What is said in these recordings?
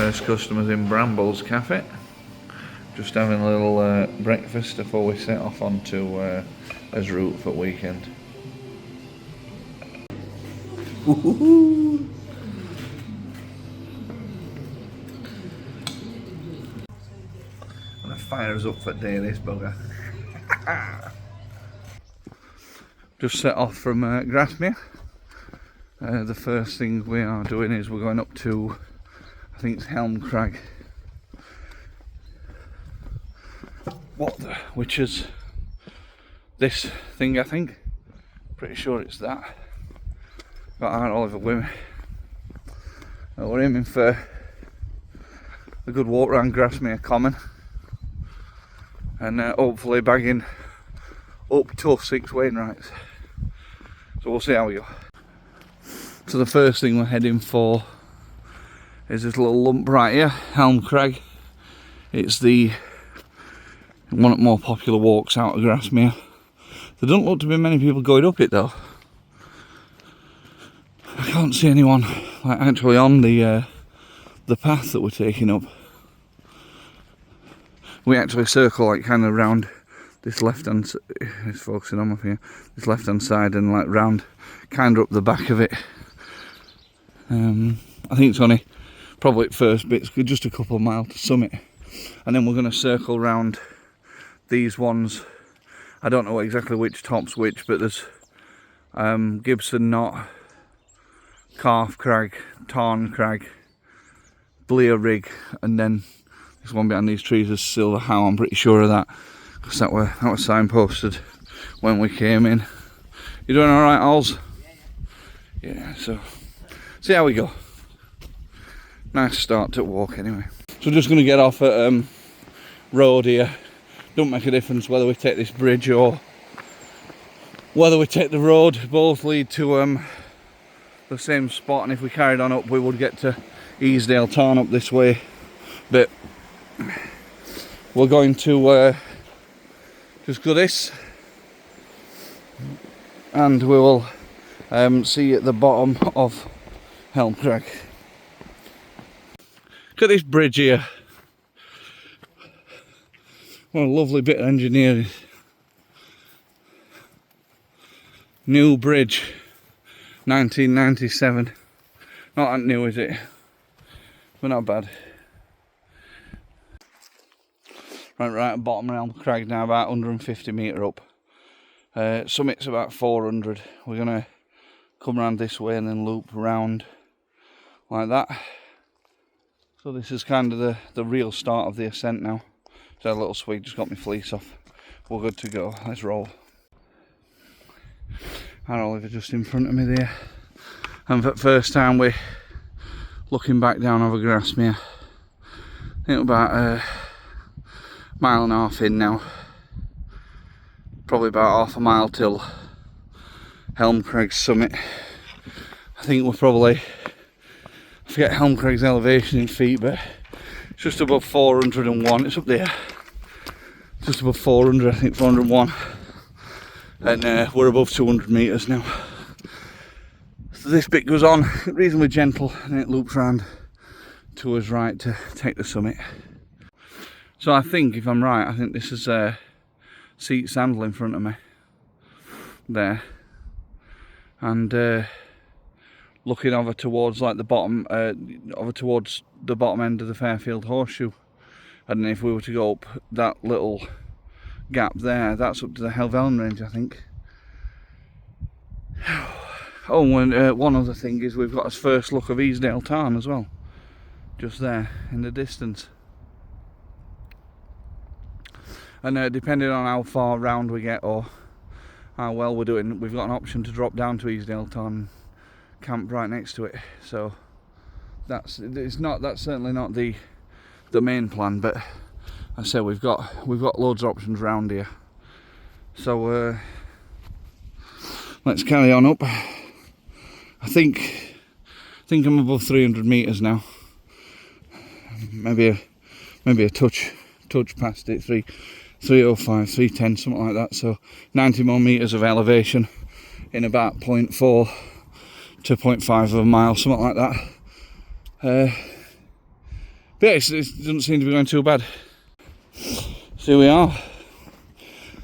First customer's in Brambles Cafe. Just having a little breakfast before we set off onto Les route for weekend. And the fire is up for day, this bugger. Just set off from Grasmere. The first thing we are doing is we're going up to, I think it's Helm Crag. Which is this thing, I think. Pretty sure it's that. Got Aunt Oliver with me. We're aiming for a good walk around Grasmere Common. And hopefully bagging up to 6 Wainwrights. So we'll see how we go. So the first thing we're heading for is this little lump right here, Helm Crag. It's the one of the more popular walks out of Grasmere. There don't look to be many people going up it though. I can't see anyone like actually on the path that we're taking up. We actually circle like kind of round this left hand. It's focusing on my finger. This left hand side and like round, kind of up the back of it. I think it's only probably at first bit, it's just a couple of miles to summit, and then we're going to circle round these ones. I don't know exactly which top's which, but there's Gibson, Knott, Calf Crag, Tarn Crag, Blear Rig, and then this one behind these trees is Silver How. I'm pretty sure of that because that was signposted when we came in. You doing all right, Ols? Yeah. So see how we go. Nice start to walk anyway. So just going to get off at road here. Don't make a difference whether we take this bridge or whether we take the road. Both lead to the same spot, and if we carried on up we would get to Easdale Tarn up this way. But we're going to just go this, and we will see you at the bottom of Helm Crag. Look at this bridge here. What a lovely bit of engineering. New bridge, 1997. Not that new, is it? But not bad. Right at bottom of Helm Crag now, about 150 metre up. Summit's about 400. We're going to come around this way and then loop round like that. So this is kind of the real start of the ascent now. So a little swig, just got my fleece off. We're good to go. Let's roll. Our Oliver just in front of me there. And for the first time we're looking back down over Grasmere. I think about a mile and a half in now. Probably about half a mile till Helm Crag's summit. I think we're probably, I forget Helm Crag's elevation in feet, but it's just above 401. It's up there. Just above 400, I think 401. And we're above 200 metres now. So this bit goes on reasonably gentle, and it loops round to us right to take the summit. So I think, if I'm right, I think this is Seat Sandal in front of me. There. And looking over towards like the bottom, over towards the bottom end of the Fairfield Horseshoe. And if we were to go up that little gap there, that's up to the Helvellyn range, I think. Oh, and one other thing is we've got our first look of Easdale Tarn as well. Just there in the distance. And depending on how far round we get or how well we're doing, we've got an option to drop down to Easdale Tarn, camp right next to it. So that's certainly not the main plan, but I say we've got loads of options round here. So let's carry on up. I think I'm above 300 metres now. Maybe a touch past it. 305, 310, something like that. So 90 more metres of elevation in about 0.4 to 0.5 of a mile, something like that. But yeah, it doesn't seem to be going too bad. So here we are,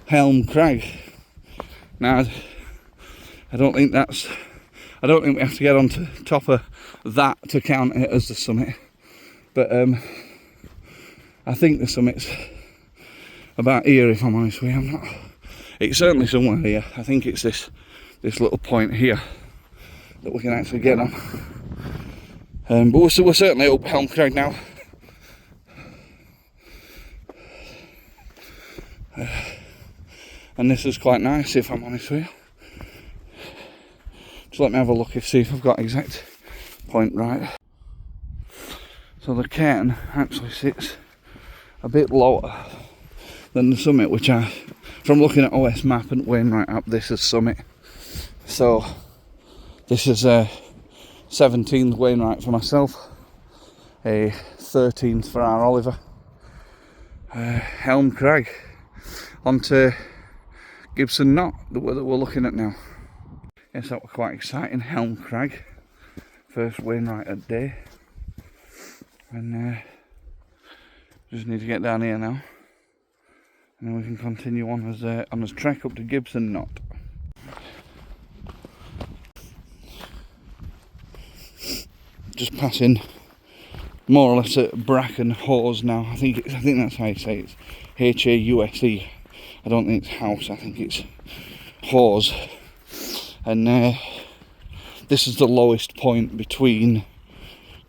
Helm Crag. Now, I don't think we have to get on to top of that to count it as the summit. But I think the summit's about here, if I'm honest with you. I'm not. It's certainly somewhere here. I think it's this little point here that we can actually get on. But we're certainly up Helm Crag now. And this is quite nice, if I'm honest with you. Just let me have a look and see if I've got exact point right. So the cairn actually sits a bit lower than the summit, which from looking at OS map and Wainwright app, this is summit. So this is a 17th Wainwright for myself, a 13th for our Oliver. Helm Crag onto Gibson Knott that we're looking at now. Yes, that was quite exciting. Helm Crag, first Wainwright at day, and just need to get down here now, and then we can continue on his trek up to Gibson Knott. Just passing more or less at Bracken Hause now. I think that's how you say it. It's H-A-U-S-E. I don't think it's house. I think it's Hause. And this is the lowest point between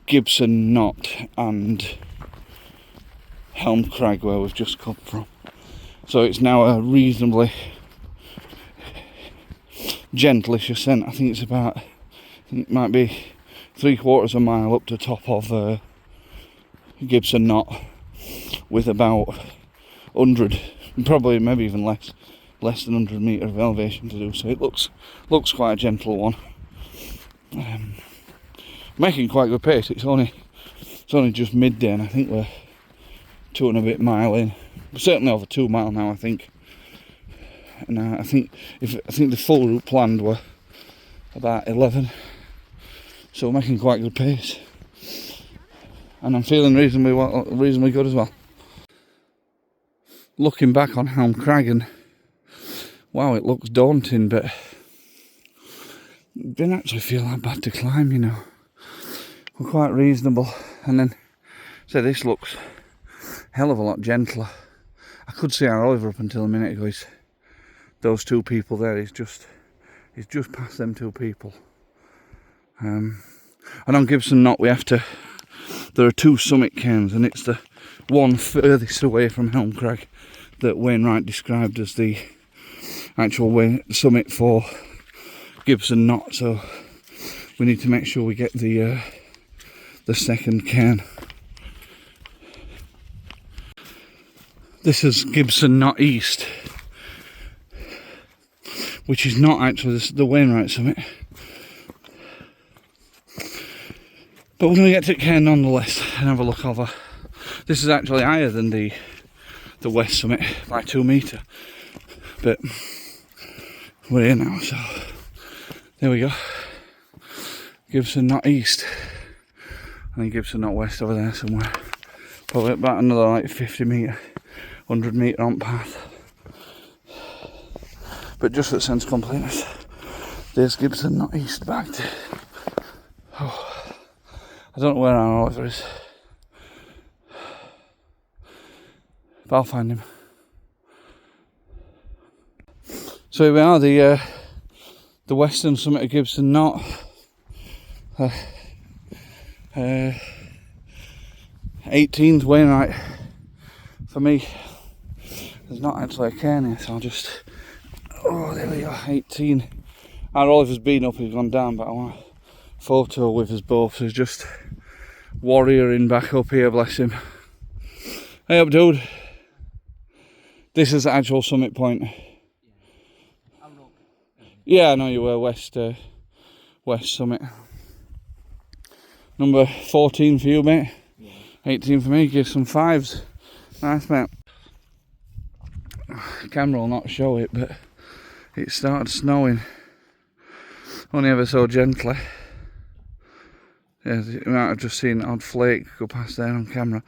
Gibson Knott and Helm Crag, where we've just come from. So it's now a reasonably gentlish ascent. I think it might be 3/4 of a mile up to top of Gibson Knott, with about 100, probably maybe even less than 100 metre of elevation to do. So it looks quite a gentle one. Making quite good pace. It's only just midday, and I think we're 2 and a bit mile in. We're certainly over 2 mile now, I think. And I think the full route planned were about 11. So we're making quite good pace, and I'm feeling reasonably good as well. Looking back on Helm Crag, and wow, it looks daunting, but it didn't actually feel that bad to climb, you know. We're quite reasonable, and then so this looks a hell of a lot gentler. I could see our Oliver up until a minute ago. Those 2 people there, he's just past them 2 people. And on Gibson Knott there are 2 summit cairns, and it's the one furthest away from Helm Crag that Wainwright described as the actual summit for Gibson Knott. So we need to make sure we get the second cairn. This is Gibson Knott East, which is not actually the Wainwright summit. But we're going to get to cairn nonetheless and have a look over. This is actually higher than the west summit by 2 metre. But we're here now, so there we go. Gibson Knott East. I think Gibson Knott West over there somewhere. Probably about another like 50 metre, 100 metre on path. But just for sense completeness, there's Gibson Knott East backed. Oh. I don't know where our Oliver is, but I'll find him. So here we are, the western summit of Gibson Knott. 18th Wainwright for me. There's not actually a cairn here, so I'll just. Oh, there we go, 18. Our Oliver's been up, he's gone down, but I want a photo with us both, so he's just warrioring back up here, bless him. Hey up, dude. This is the actual summit point. Yeah, I know you were west summit. Number 14 for you, mate. 18 for me. Give some 5s. Nice, mate. Camera will not show it, but it started snowing. Only ever so gently. Yeah, you might have just seen an odd flake go past there on camera.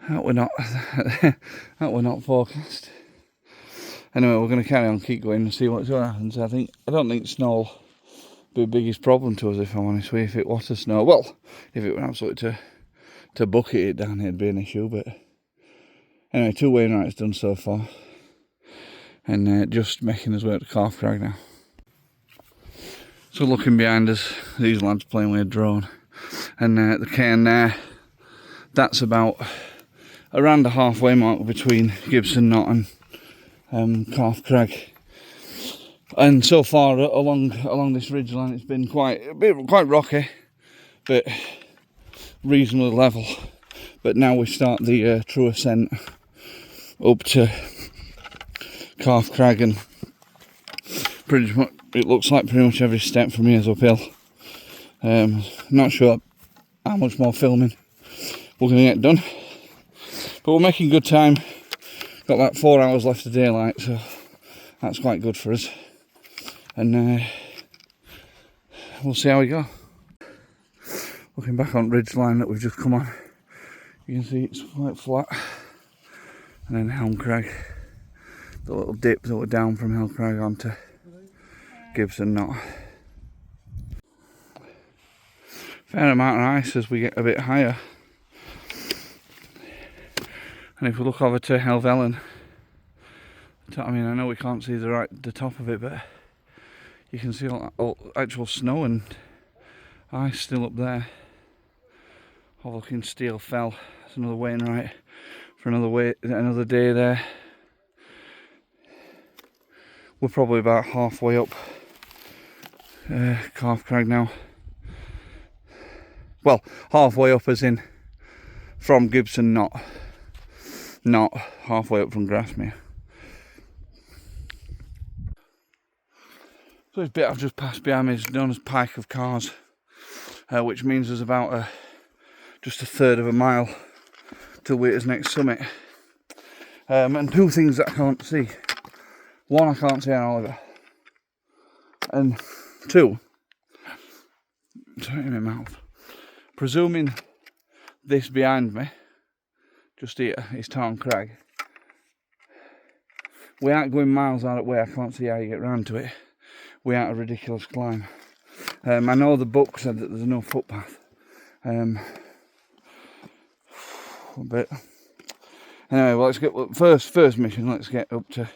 That were not that were not forecast. Anyway, we're going to carry on, keep going and see what's going to happen. So I don't think snow will be the biggest problem to us, if I'm honest with you. If it was to snow, well, if it were absolutely to bucket it down, it'd be an issue. But anyway, 2 Wainwrights done so far, and just making us way up to Calf Crag now. So looking behind us, these lads playing with a drone, and the cairn there, that's about around the halfway mark between Gibson, Knott and Calf Crag. And so far along this ridgeline, it's been quite rocky, but reasonably level. But now we start the true ascent up to Calf Crag, and pretty much it looks like pretty much every step from here is uphill. Not sure how much more filming we're going to get done, but we're making good time. Got like 4 hours left of daylight, so that's quite good for us. And we'll see how we go. Looking back on ridge line that we've just come on, you can see it's quite flat. And then Helm Crag, the little dip that we're down from Helm Crag onto Gibson Knott. Fair amount of ice as we get a bit higher. And if we look over to Helvellyn, I mean, I know we can't see the top of it, but you can see all actual snow and ice still up there. Overlooking Steel Fell. That's another Wainwright for another day there. We're probably about halfway up Calf Crag now. Well, halfway up as in from Gibson Knott, not halfway up from Grasmere. So this bit I've just passed behind me is known as Pike of Cars, which means there's about just a third of a mile till we're at his next summit. And 2 things that I can't see. 1, I can't see an Oliver. And 2, sorry in my mouth. Presuming this behind me, just here, is Tarn Crag. We aren't going miles out of the way, I can't see how you get round to it. We aren't a ridiculous climb. I know the book said that there's no footpath. But anyway, well, let's get first mission. Let's get up to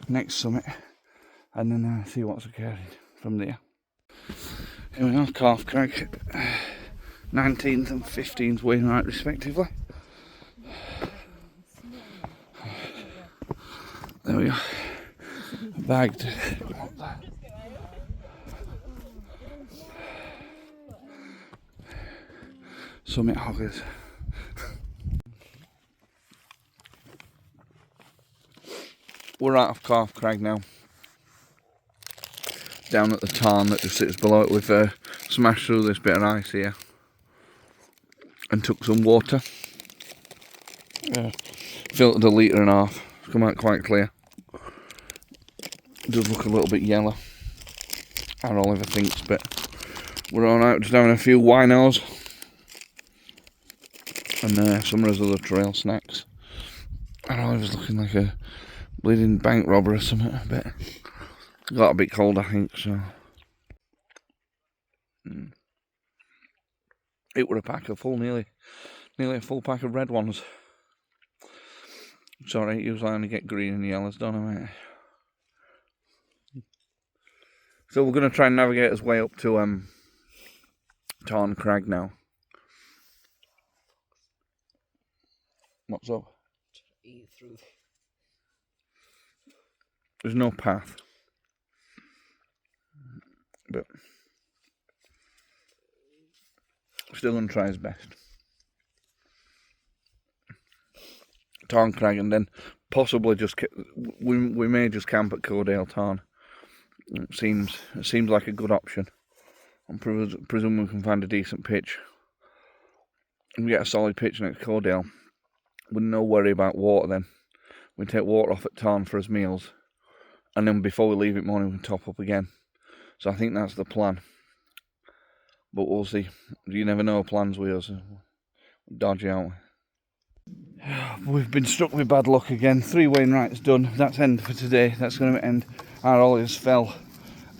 next summit, and then see what's occurring from there. Here we are, Calf Crag, 19th and 15th Wainwright respectively. There we go. A bag to go up there. Summit hoggers. We're out of Calf Crag now. Down at the tarn that just sits below it. We've smashed through this bit of ice here and took some water. Filtered 1.5 litres. Come out quite clear. It does look a little bit yellow, our Oliver thinks, but we're on out just having a few winos and some of his other trail snacks. Our Oliver's looking like a bleeding bank robber or something, I bet. Got a bit cold, I think, so. It were a pack of nearly a full pack of red ones. Sorry, usually I only get green and yellows, don't I, mate? So we're going to try and navigate us way up to Tarn Crag now. What's up? There's no path, but still going to try his best. Tarn Crag, and then possibly just we may just camp at Codale Tarn. It seems like a good option. I'm presuming we can find a decent pitch. If we get a solid pitch next to Codale, with no worry about water, then we take water off at Tarn for his meals, and then before we leave it morning we can top up again. So I think that's the plan. but we'll see. You never know, plans with us. Dodgy, aren't we? We've been struck with bad luck again. 3 Wainwrights done. That's end for today. That's going to end. Our Ollie has fell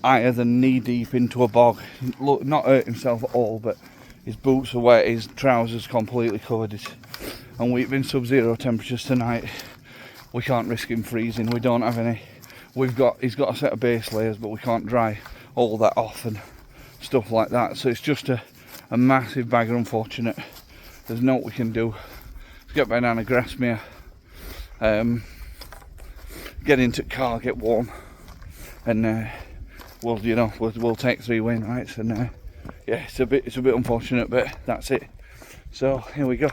higher than knee deep into a bog. Look, not hurt himself at all, but his boots are wet, his trousers completely covered. And we've been sub-zero temperatures tonight. We can't risk him freezing. We don't have any. He's got a set of base layers, but we can't dry all that off and stuff like that. So it's just a massive bagger, unfortunate. There's no what we can do. Let's get back down to Grasmere, get into the car, get warm, and we'll take 3 Wainwrights. And yeah, it's a bit unfortunate, but that's it. So here we go.